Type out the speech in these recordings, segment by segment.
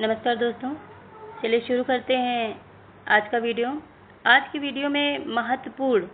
नमस्कार दोस्तों, चलिए शुरू करते हैं आज का वीडियो। आज की वीडियो में महत्वपूर्ण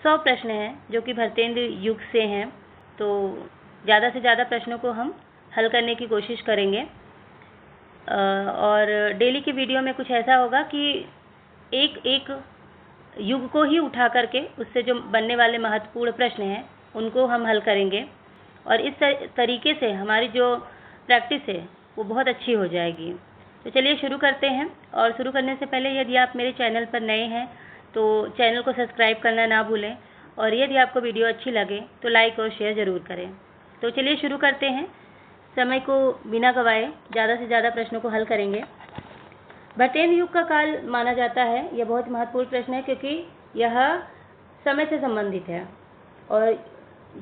100 प्रश्न हैं जो कि भारतेंदु युग से हैं। तो ज़्यादा से ज़्यादा प्रश्नों को हम हल करने की कोशिश करेंगे और डेली की वीडियो में कुछ ऐसा होगा कि एक एक युग को ही उठा करके उससे जो बनने वाले महत्वपूर्ण प्रश्न हैं उनको हम हल करेंगे और इस तरीके से हमारी जो प्रैक्टिस है वो बहुत अच्छी हो जाएगी। तो चलिए शुरू करते हैं। और शुरू करने से पहले यदि आप मेरे चैनल पर नए हैं तो चैनल को सब्सक्राइब करना ना भूलें और यदि आपको वीडियो अच्छी लगे तो लाइक और शेयर ज़रूर करें। तो चलिए शुरू करते हैं। समय को बिना गंवाए ज़्यादा से ज़्यादा प्रश्नों को हल करेंगे। भारतेंदु युग का काल माना जाता है, यह बहुत महत्वपूर्ण प्रश्न है क्योंकि यह समय से संबंधित है और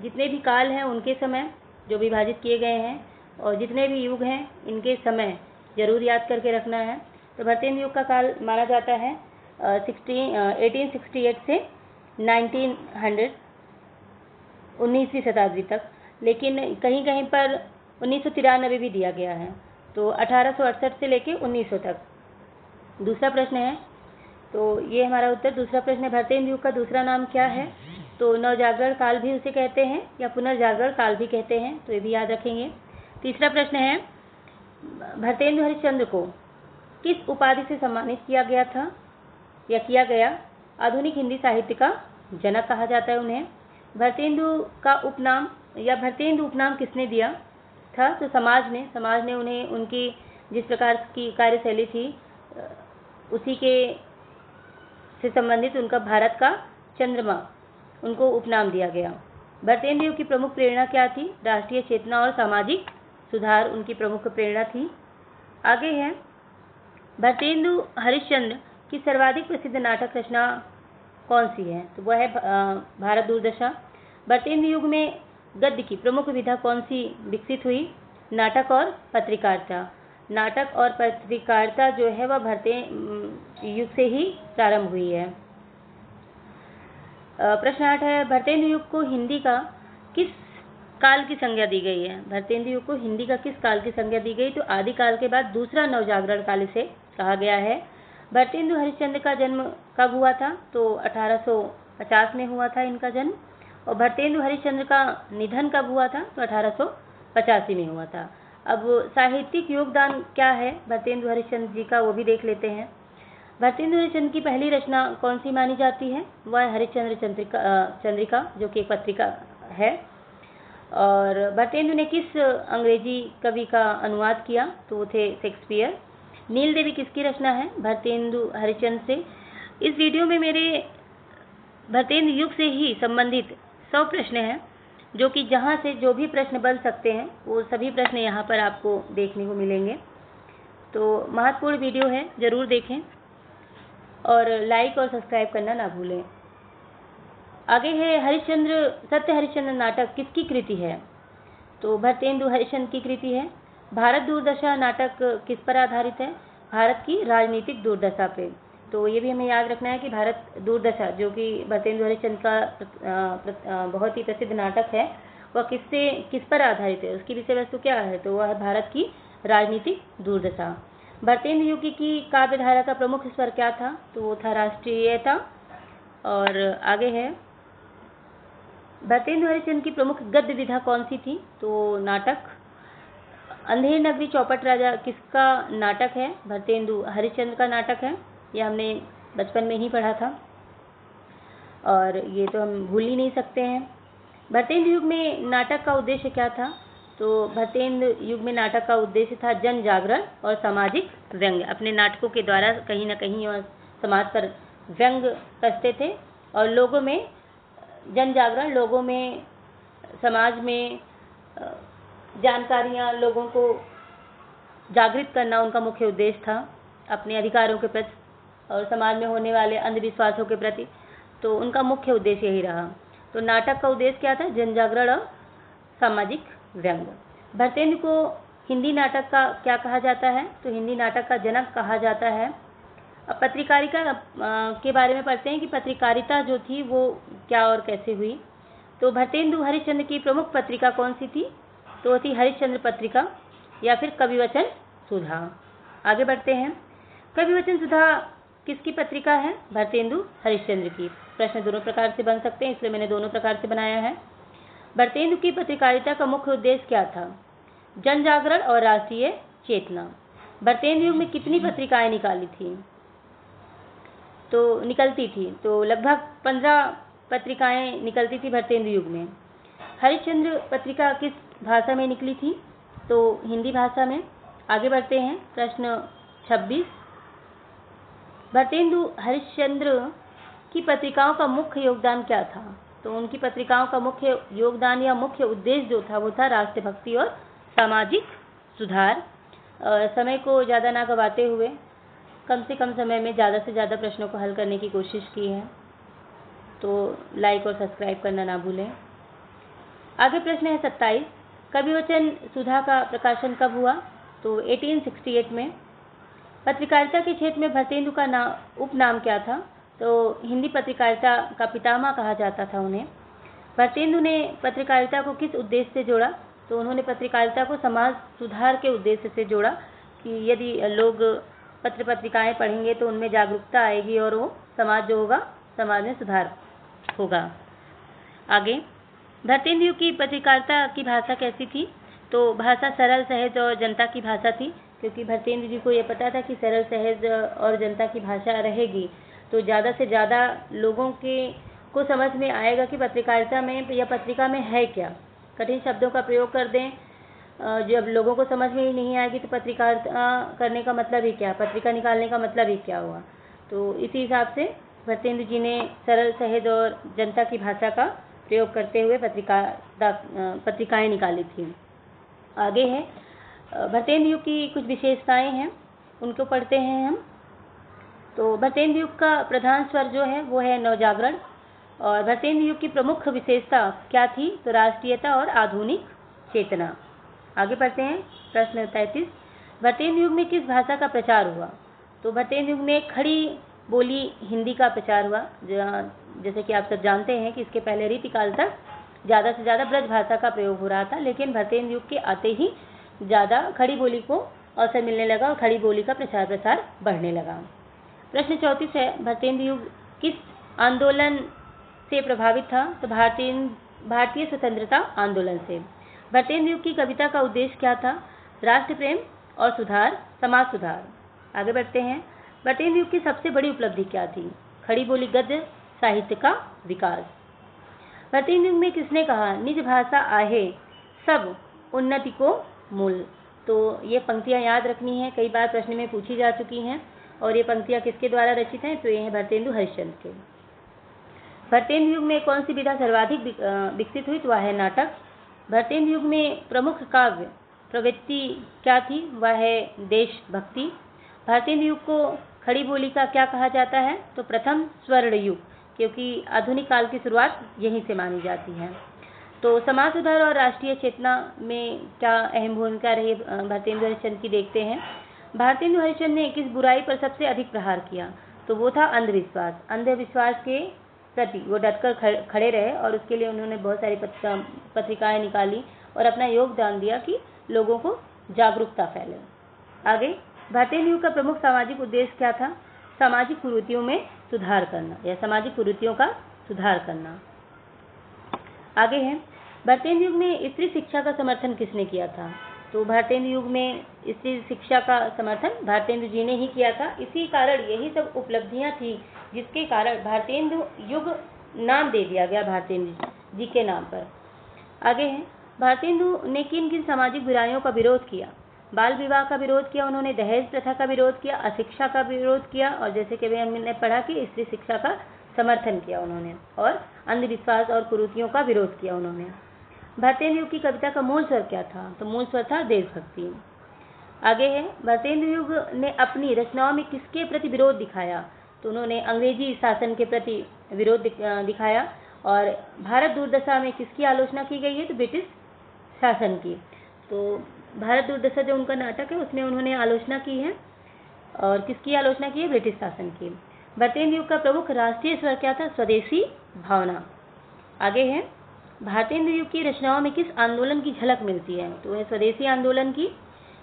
जितने भी काल हैं उनके समय जो विभाजित किए गए हैं और जितने भी युग हैं इनके समय जरूर याद करके रखना है। तो भारतेंदु युग का काल माना जाता है 1868 से 1900 19वीं शताब्दी तक, लेकिन कहीं कहीं पर 1993 भी दिया गया है। तो 1868 से लेके 1900 तक। दूसरा प्रश्न है, तो ये हमारा उत्तर। दूसरा प्रश्न है, भारतेंदु युग का दूसरा नाम क्या है? तो नवजागरण काल भी उसे कहते हैं या पुनर्जागरण काल भी कहते हैं, तो ये भी याद रखेंगे। तीसरा प्रश्न है, भारतेंदु हरिश्चंद्र को किस उपाधि से सम्मानित किया गया था या किया गया? आधुनिक हिंदी साहित्य का जनक कहा जाता है उन्हें। भारतेंदु का उपनाम या भारतेंदु उपनाम किसने दिया था? तो समाज ने उन्हें उनकी जिस प्रकार की कार्यशैली थी उसी के से संबंधित उनका भारत का चंद्रमा उनको उपनाम दिया गया। भारतेंदु युग की प्रमुख प्रेरणा क्या थी? राष्ट्रीय चेतना और सामाजिक सुधार उनकी प्रमुख प्रेरणा थी। आगे है, भारतेंदु हरिश्चंद्र की सर्वाधिक प्रसिद्ध नाटक रचना कौन सी है? तो वह है भारत दूरदशा। भारतेंदु युग में गद्य की प्रमुख विधा कौन सी विकसित हुई? नाटक और पत्रकारिता। नाटक और पत्रकारिता जो है वह भारतेंदु युग से ही प्रारंभ हुई है। प्रश्न 8 है, भारतेंदु युग को हिंदी का किस काल की संज्ञा दी गई है? भारतेंदु युग को हिंदी का किस काल की संज्ञा दी गई? तो आदिकाल के बाद दूसरा नवजागरण काल इसे कहा गया है। भारतेंदु हरिश्चंद्र का जन्म कब हुआ था? तो 1850 में हुआ था इनका जन्म। और भारतेंदु हरिश्चंद्र का निधन कब हुआ था? तो 1885 में हुआ था। अब साहित्यिक योगदान क्या है भारतेंदु हरिश्चंद्र जी का, वो भी देख लेते हैं। भारतेंदु हरिश्चंद्र की पहली रचना कौन सी मानी जाती है? वह हरिश्चंद्र चंद्रिका जो कि एक पत्रिका है। और भारतेंदु ने किस अंग्रेजी कवि का अनुवाद किया? तो वो थे शेक्सपियर। नील देवी किसकी रचना है? भारतेंदु हरिश्चंद्र से। इस वीडियो में मेरे भारतेंदु युग से ही संबंधित 100 प्रश्न हैं जो कि जहाँ से जो भी प्रश्न बन सकते हैं वो सभी प्रश्न यहाँ पर आपको देखने को मिलेंगे। तो महत्वपूर्ण वीडियो है, ज़रूर देखें और लाइक और सब्सक्राइब करना ना भूलें। आगे है, सत्य हरिश्चंद्र नाटक किसकी कृति है? तो भारतेंदु हरिश्चंद्र की कृति है। भारत दूरदशा नाटक किस पर आधारित है? भारत की राजनीतिक दुर्दशा पे। तो ये भी हमें याद रखना है कि भारत दूरदशा जो कि भारतेंदु हरिश्चंद्र का बहुत ही प्रसिद्ध नाटक है वह किस पर आधारित है, उसकी विषय वस्तु क्या है? तो वह है भारत की राजनीतिक दुर्दशा। भारतेंदु युग की काव्य धारा का प्रमुख स्वर क्या था? तो वो था राष्ट्रीयता। और आगे है, भारतेंदु हरिश्चंद्र की प्रमुख गद्य विधा कौन सी थी? तो नाटक। अंधेर नगरी चौपट राजा किसका नाटक है? भारतेंदु हरिश्चंद्र का नाटक है। यह हमने बचपन में ही पढ़ा था और ये तो हम भूल ही नहीं सकते हैं। भारतेंदु युग में नाटक का उद्देश्य क्या था? तो भारतेंदु युग में नाटक का उद्देश्य था जन जागरण और सामाजिक व्यंग्य। अपने नाटकों के द्वारा कहीं ना कहीं और समाज पर व्यंग कसते थे और लोगों में जन जागरण, लोगों में समाज में जानकारियाँ, लोगों को जागृत करना उनका मुख्य उद्देश्य था अपने अधिकारों के प्रति और समाज में होने वाले अंधविश्वासों के प्रति। तो उनका मुख्य उद्देश्य यही रहा। तो नाटक का उद्देश्य क्या था? जन जागरण और सामाजिक व्यंग। भारतेंदु को हिंदी नाटक का क्या कहा जाता है? तो हिंदी नाटक का जनक कहा जाता है। अब पत्रकारिता के बारे में पढ़ते हैं कि पत्रकारिता जो थी वो क्या और कैसे हुई। तो भारतेंदु हरिश्चंद्र की प्रमुख पत्रिका कौन सी थी? तो वो थी हरिश्चंद्र पत्रिका या फिर कविवचन सुधा। आगे बढ़ते हैं। कवि वचन सुधा किसकी पत्रिका है? भरतेंदु हरिश्चंद्र की। प्रश्न दोनों प्रकार से बन सकते हैं, इसलिए मैंने दोनों प्रकार से बनाया है। भरतेंदु की पत्रकारिता का मुख्य उद्देश्य क्या था? जन जागरण और राष्ट्रीय चेतना। भरतेंदु युग में कितनी पत्रिकाएं निकलती थी? तो लगभग 15 पत्रिकाएं निकलती थी भरतेंदु युग में। हरिश्चंद्र पत्रिका किस भाषा में निकली थी? तो हिंदी भाषा में। आगे बढ़ते हैं। प्रश्न 26। भरतेंदु हरिश्चंद्र की पत्रिकाओं का मुख्य योगदान क्या था? तो उनकी पत्रिकाओं का मुख्य योगदान या मुख्य उद्देश्य जो था वो था राष्ट्रभक्ति और सामाजिक सुधार। समय को ज़्यादा ना गवाते हुए कम से कम समय में ज़्यादा से ज़्यादा प्रश्नों को हल करने की कोशिश की है, तो लाइक और सब्सक्राइब करना ना भूलें। आगे प्रश्न है 27। कवि वचन सुधा का प्रकाशन कब हुआ? तो 1868 में। पत्रकारिता के क्षेत्र में भरतेंदु का उपनाम क्या था? तो हिंदी पत्रकारिता का पितामह कहा जाता था उन्हें। भरतेंदु ने पत्रकारिता को किस उद्देश्य से जोड़ा? तो उन्होंने पत्रकारिता को समाज सुधार के उद्देश्य से जोड़ा कि यदि लोग पत्र पत्रिकाएं पढ़ेंगे तो उनमें जागरूकता आएगी और वो समाज जो होगा, समाज में सुधार होगा। आगे, भरतेंदु की पत्रकारिता की भाषा कैसी थी? तो भाषा सरल, सहज और जनता की भाषा थी, क्योंकि भरतेंदु जी को ये पता था कि सरल, सहज और जनता की भाषा रहेगी तो ज़्यादा से ज़्यादा लोगों को समझ में आएगा कि पत्रकारिता में या पत्रिका में है क्या। कठिन शब्दों का प्रयोग कर दें जब लोगों को समझ में ही नहीं आएगी तो पत्रकारिता करने का मतलब ही क्या, पत्रिका निकालने का मतलब ही क्या हुआ। तो इसी हिसाब से भरतेंदु जी ने सरल, सहज और जनता की भाषा का प्रयोग करते हुए पत्रिकाएं निकाली थी। आगे है भरतेंदु युग की कुछ विशेषताएं हैं, उनको पढ़ते हैं हम। तो भरतेंदु युग का प्रधान स्वर जो है वो है नवजागरण। और भरतेंदु युग की प्रमुख विशेषता क्या थी? तो राष्ट्रीयता और आधुनिक चेतना। आगे पढ़ते हैं। प्रश्न 33। भरतेंदु युग में किस भाषा का प्रचार हुआ? तो भरतेंदु युग में खड़ी बोली हिंदी का प्रचार हुआ। जैसे कि आप सब जानते हैं कि इसके पहले रीतिकाल तक ज़्यादा से ज़्यादा ब्रज भाषा का प्रयोग हो रहा था, लेकिन भरतेंदु युग के आते ही ज़्यादा खड़ी बोली को अवसर मिलने लगा और खड़ी बोली का प्रचार प्रसार बढ़ने लगा। प्रश्न 34 है, भरतेंदु युग किस आंदोलन से प्रभावित था? तो भारतीय स्वतंत्रता आंदोलन से। भरतेंदु युग की कविता का उद्देश्य क्या था? राष्ट्र प्रेम और सुधार, समाज सुधार। आगे बढ़ते हैं। भरतेंदु युग की सबसे बड़ी उपलब्धि क्या थी? खड़ी बोली गद्य साहित्य का विकास। भरतेंदु युग में किसने कहा, निज भाषा आहे सब उन्नति को मूल? तो ये पंक्तियां याद रखनी है, कई बार प्रश्न में पूछी जा चुकी हैं। और ये पंक्तियां किसके द्वारा रचित हैं? तो ये हैं भरतेंदु हरिश्चंद्र के। भरतेंदु युग में कौन सी विधा सर्वाधिक विकसित हुई? तो वह है नाटक। भरतेंदु युग में प्रमुख काव्य प्रवृत्ति क्या थी? वह है देशभक्ति। भरतेंदु युग को खड़ी बोली का क्या कहा जाता है? तो प्रथम स्वर्ण युग, क्योंकि आधुनिक काल की शुरुआत यहीं से मानी जाती है। तो समाज सुधार और राष्ट्रीय चेतना में क्या अहम भूमिका रही भरतेंदु हरिश्चंद्र की, देखते हैं। भरतेंदु हरिश्चंद्र ने किस बुराई पर सबसे अधिक प्रहार किया? तो वो था अंधविश्वास। अंधविश्वास के प्रति वो डटकर खड़े रहे और उसके लिए उन्होंने बहुत सारी पत्रिकाएं निकाली और अपना योगदान दिया कि लोगों को जागरूकता फैले। आगे, भरतेंदु युग का प्रमुख सामाजिक उद्देश्य क्या था? सामाजिक कुरीतियों में सुधार करना या सामाजिक कुरीतियों का सुधार करना। आगे है, भरतेंदु युग में स्त्री शिक्षा का समर्थन किसने किया था? तो भरतेंदु युग में स्त्री शिक्षा का समर्थन भरतेंदु जी ने ही किया था। इसी कारण यही सब उपलब्धियां थी जिसके कारण भरतेंदु युग नाम दे दिया गया भरतेंदु जी के नाम पर। आगे है, भरतेंदु ने किन किन सामाजिक बुराइयों का विरोध किया? बाल विवाह का विरोध किया उन्होंने, दहेज प्रथा का विरोध किया, अशिक्षा का विरोध किया और जैसे कि हमने पढ़ा कि स्त्री शिक्षा का समर्थन किया उन्होंने और अंधविश्वास और कुरीतियों का विरोध किया उन्होंने। भरतेंदु युग की कविता का मूल स्वर क्या था? तो मूल स्वर था देशभक्ति। आगे है, भरतेंदु युग ने अपनी रचनाओं में किसके प्रति विरोध दिखाया? तो उन्होंने अंग्रेजी शासन के प्रति विरोध दिखाया। और भारत दुर्दशा में किसकी आलोचना की गई है? तो ब्रिटिश शासन की। तो भारत दुर्दशा जो उनका नाटक है उसमें उन्होंने आलोचना की है। और किसकी आलोचना की है? ब्रिटिश शासन की। भरतेंदु युग का प्रमुख राष्ट्रीय स्वर क्या था? स्वदेशी भावना। आगे है, भरतेंदु युग की रचनाओं में किस आंदोलन की झलक मिलती है? तो वह स्वदेशी आंदोलन की।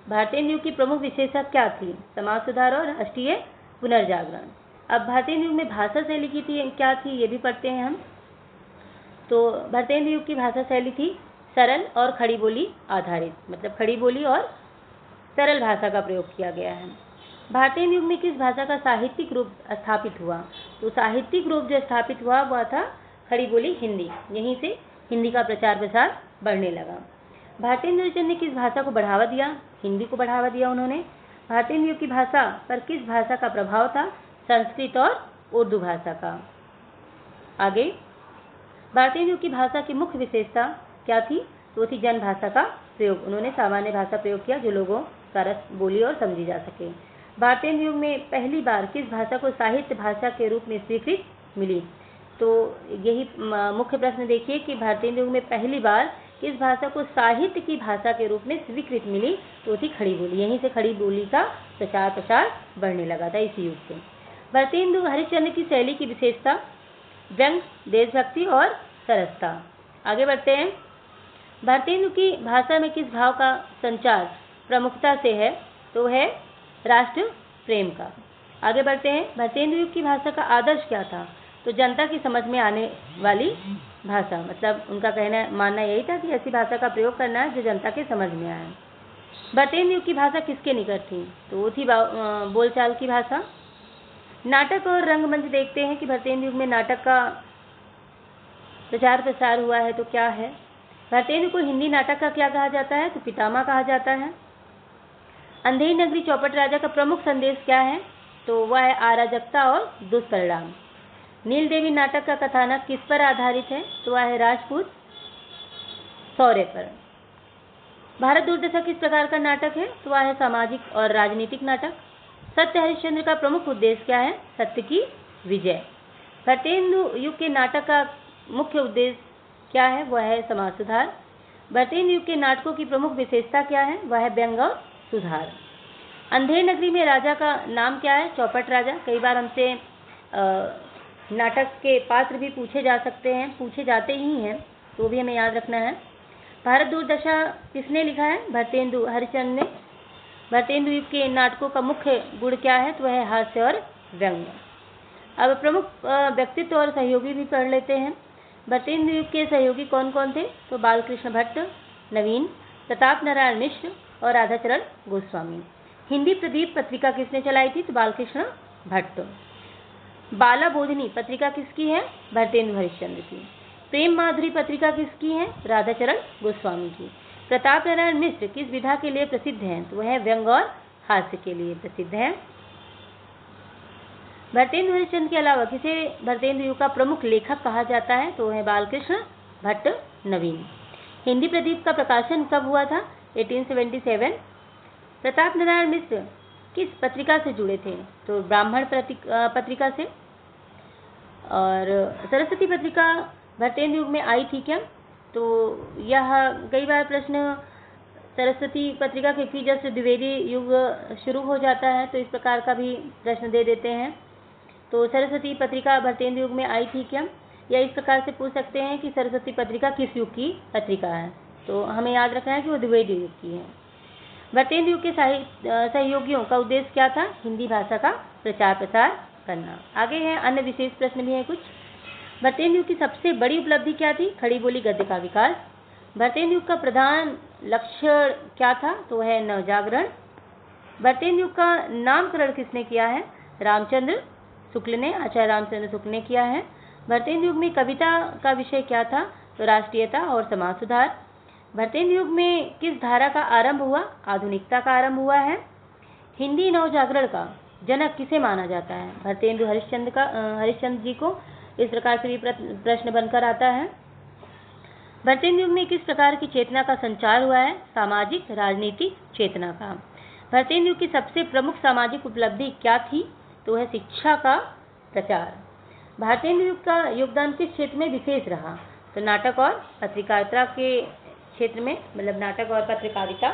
भारतेंदु युग की प्रमुख विशेषता क्या थी? समाज सुधार और राष्ट्रीय पुनर्जागरण। अब भारतेंदु युग में भाषा शैली की क्या थी, ये भी पढ़ते हैं हम। तो भारतेंदु युग की भाषा शैली थी सरल और खड़ी बोली आधारित, मतलब खड़ी बोली और सरल भाषा का प्रयोग किया गया है। भारतेंदु युग में किस भाषा का साहित्यिक रूप स्थापित हुआ? तो साहित्यिक रूप जो स्थापित हुआ वह था खड़ी बोली हिंदी। यहीं से हिंदी का प्रचार प्रसार बढ़ने लगा। भारतेंदु हरिश्चंद्र ने किस भाषा को बढ़ावा दिया? हिंदी को बढ़ावा दिया उन्होंने। भारतेंदु युग की भाषा पर किस भाषा का प्रभाव था? संस्कृत और उर्दू भाषा का। आगे, भारतेंदु युग की भाषा की मुख्य विशेषता क्या थी? तो थी जन भाषा का प्रयोग। उन्होंने सामान्य भाषा प्रयोग किया जो लोगों का रस बोली और समझी जा सके। भारतेंदु युग में पहली बार किस भाषा को साहित्य भाषा के रूप में स्वीकृति मिली? तो यही मुख्य प्रश्न देखिए कि भारतेंदु युग में पहली बार किस भाषा को साहित्य की भाषा के रूप में स्वीकृति मिली? तो थी खड़ी बोली। यहीं से खड़ी बोली का प्रचार प्रसार बढ़ने लगा था इसी युग से। भारतेंदु हरिश्चंद्र की शैली की विशेषता व्यंग, देशभक्ति और सरसता। आगे बढ़ते हैं। भारतेंदु की भाषा में किस भाव का संचार प्रमुखता से है? तो है राष्ट्र प्रेम का। आगे बढ़ते हैं। भारतेंदु युग की भाषा का आदर्श क्या था? तो जनता की समझ में आने वाली भाषा, मतलब उनका कहना मानना यही था कि ऐसी भाषा का प्रयोग करना है जो जनता के समझ में आए। भारतेंदु युग की भाषा किसके निकट थी? तो वो थी बोलचाल की भाषा। नाटक और रंगमंच देखते हैं कि भारतेंदु युग में नाटक का प्रचार प्रसार हुआ है तो क्या है? भारतेंदु को हिंदी नाटक का क्या कहा जाता है? तो पितामह कहा जाता है। अंधेरी नगरी चौपट राजा का प्रमुख संदेश क्या है? तो वह है अराजकता और दुष्परिणाम। नील देवी नाटक का कथानक किस पर आधारित है? तो वह है राजपूत शौर्य पर। भारत दूरदर्शन किस प्रकार का नाटक है? तो वह है सामाजिक और राजनीतिक नाटक। सत्य हरिश्चंद्र का प्रमुख उद्देश्य क्या है? सत्य की विजय। भारतेंदु युग के नाटक का मुख्य उद्देश्य क्या है? वह है समाज सुधार। भारतेंदु युग के नाटकों की प्रमुख विशेषता क्या है? वह है व्यंग और सुधार। अंधेरी नगरी में राजा का नाम क्या है? चौपट राजा। कई बार हमसे नाटक के पात्र भी पूछे जा सकते हैं, पूछे जाते ही हैं, तो भी हमें याद रखना है। भारत दूरदशा किसने लिखा है? भारतेंदु हरिश्चंद्र ने। भारतेंदु युग के नाटकों का मुख्य गुण क्या है? तो वह है हास्य और व्यंग। अब प्रमुख व्यक्तित्व और सहयोगी भी पढ़ लेते हैं। भारतेंदु युग के सहयोगी कौन कौन थे? तो बालकृष्ण भट्ट, नवीन, प्रताप नारायण मिश्र और राधाचरण गोस्वामी। हिंदी प्रदीप पत्रिका किसने चलाई थी? तो बालकृष्ण भट्ट। बाला बोधिनी पत्रिका किसकी है? भारतेंदु हरिश्चंद्र की। प्रेम माधुरी पत्रिका किसकी है? राधाचरण गोस्वामी की। प्रताप नारायण मिश्र किस विधा के लिए प्रसिद्ध हैं? तो वह व्यंग और हास्य के लिए प्रसिद्ध हैं। भारतेंदु हरिश्चंद्र के अलावा किसे भारतेंदु युग का प्रमुख लेखक कहा जाता है? तो है बालकृष्ण भट्ट, नवीन। हिंदी प्रदीप का प्रकाशन कब हुआ था? 1877। प्रताप नारायण मिश्र किस पत्रिका से जुड़े थे? तो ब्राह्मण पत्रिका से। और सरस्वती पत्रिका भारतेंदु युग में आई थी क्या? तो यह कई बार प्रश्न सरस्वती पत्रिका के जब से द्विवेदी युग शुरू हो जाता है तो इस प्रकार का भी प्रश्न दे देते हैं। तो सरस्वती पत्रिका भारतेंदु युग में आई थी क्या? या इस प्रकार से पूछ सकते हैं कि सरस्वती पत्रिका किस युग की पत्रिका है? तो हमें याद रखना है कि वो द्विवेदी युग की है। भारतेंदु युग के सहयोगियों का उद्देश्य क्या था? हिंदी भाषा का प्रचार प्रसार करना। आगे है अन्य विशेष प्रश्न भी हैं कुछ। भारतेंदु युग की सबसे बड़ी उपलब्धि क्या थी? खड़ी बोली गद्य का विकास। भारतेंदु युग का प्रधान लक्ष्य क्या था? तो है नवजागरण। भारतेंदु युग का नामकरण किसने किया है? रामचंद्र शुक्ल ने, आचार्य रामचंद्र शुक्ल ने किया है। भारतेंदु युग में कविता का विषय क्या था? तो राष्ट्रीयता और समाज सुधार। भारतेंदु युग में किस धारा का आरंभ हुआ? आधुनिकता का आरंभ हुआ है। हिंदी नवजागरण का जनक किसे माना जाता है? भारतेंदु हरिश्चंद्र जी को। इस प्रकार से भी प्रश्न बनकर आता है। भारतेंदु युग में किस प्रकार की चेतना का संचार हुआ है? सामाजिक राजनीतिक चेतना का। भारतेंदु युग की सबसे प्रमुख सामाजिक उपलब्धि क्या थी? तो है शिक्षा का प्रचार। भारतेंदु युग का योगदान किस क्षेत्र में विशेष रहा? तो नाटक और पत्रकारिता के क्षेत्र में, मतलब नाटक और पत्रकारिता।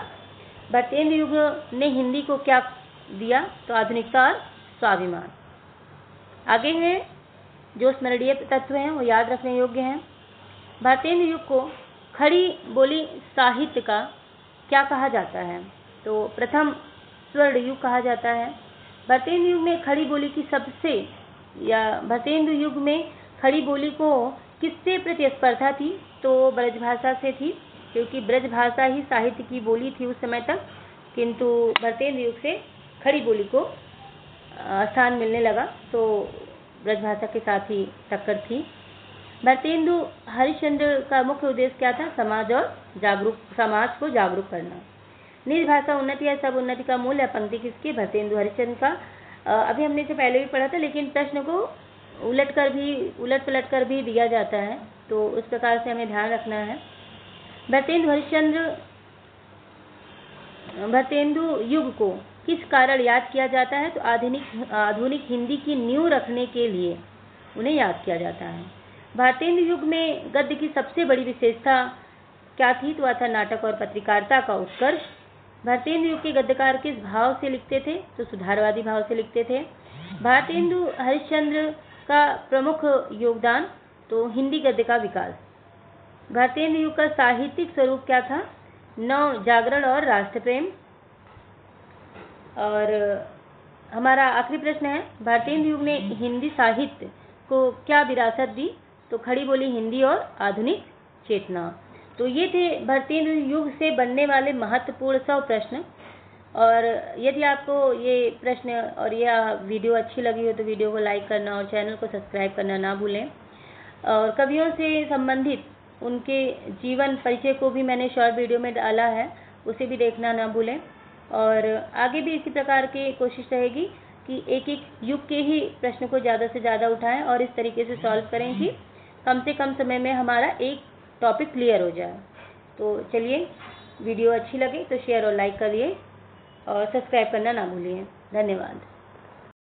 भारतेंदु युग ने हिंदी को क्या दिया? तो आधुनिकता और स्वाभिमान। आगे है जो स्मरणीय तत्व हैं वो याद रखने योग्य हैं। भारतेंदु युग को खड़ी बोली साहित्य का क्या कहा जाता है? तो प्रथम स्वर्ण युग कहा जाता है। भारतेंदु युग में खड़ी बोली की भारतेंदु युग में खड़ी बोली को किससे प्रतिस्पर्धा थी? तो ब्रजभाषा से थी, क्योंकि ब्रजभाषा ही साहित्य की बोली थी उस समय तक, किंतु भारतेंदु युग से खड़ी बोली को स्थान मिलने लगा, तो ब्रजभाषा के साथ ही टक्कर थी। भारतेंदु हरिश्चंद्र का मुख्य उद्देश्य क्या था? समाज को जागरूक करना। निज भाषा उन्नति या सब उन्नति का मूल या पंक्ति किसकी? भारतेंदु हरिश्चंद्र का। अभी हमने इसे पहले भी पढ़ा था, लेकिन प्रश्न को उलट पलट कर भी दिया जाता है, तो उस प्रकार से हमें ध्यान रखना है। भारतेंदु युग को किस कारण याद किया जाता है? तो आधुनिक हिंदी की नींव रखने के लिए उन्हें याद किया जाता है। भारतेंदु युग में गद्य की सबसे बड़ी विशेषता क्या थी? तो वह था नाटक और पत्रकारिता का उत्कर्ष। भारतेंदु युग के गद्यकार किस भाव से लिखते थे? तो सुधारवादी भाव से लिखते थे। भारतेंदु हरिश्चंद्र का प्रमुख योगदान तो हिंदी गद्य का विकास। भारतेंदु युग का साहित्यिक स्वरूप क्या था? नव जागरण और राष्ट्र प्रेम। और हमारा आखिरी प्रश्न है, भारतेंदु युग ने हिंदी साहित्य को क्या विरासत दी? तो खड़ी बोली, हिंदी और आधुनिक चेतना। तो ये थे भारतेंदु युग से बनने वाले महत्वपूर्ण 100 प्रश्न। और यदि आपको ये प्रश्न और यह वीडियो अच्छी लगी हो तो वीडियो को लाइक करना और चैनल को सब्सक्राइब करना ना भूलें। और कवियों से संबंधित उनके जीवन परिचय को भी मैंने शॉर्ट वीडियो में डाला है, उसे भी देखना ना भूलें। और आगे भी इसी प्रकार की कोशिश रहेगी कि एक एक युग के ही प्रश्न को ज़्यादा से ज़्यादा उठाएं और इस तरीके से सॉल्व करें कि कम से कम समय में हमारा एक टॉपिक क्लियर हो जाए। तो चलिए, वीडियो अच्छी लगे तो शेयर और लाइक करिए और सब्सक्राइब करना ना भूलिए। धन्यवाद।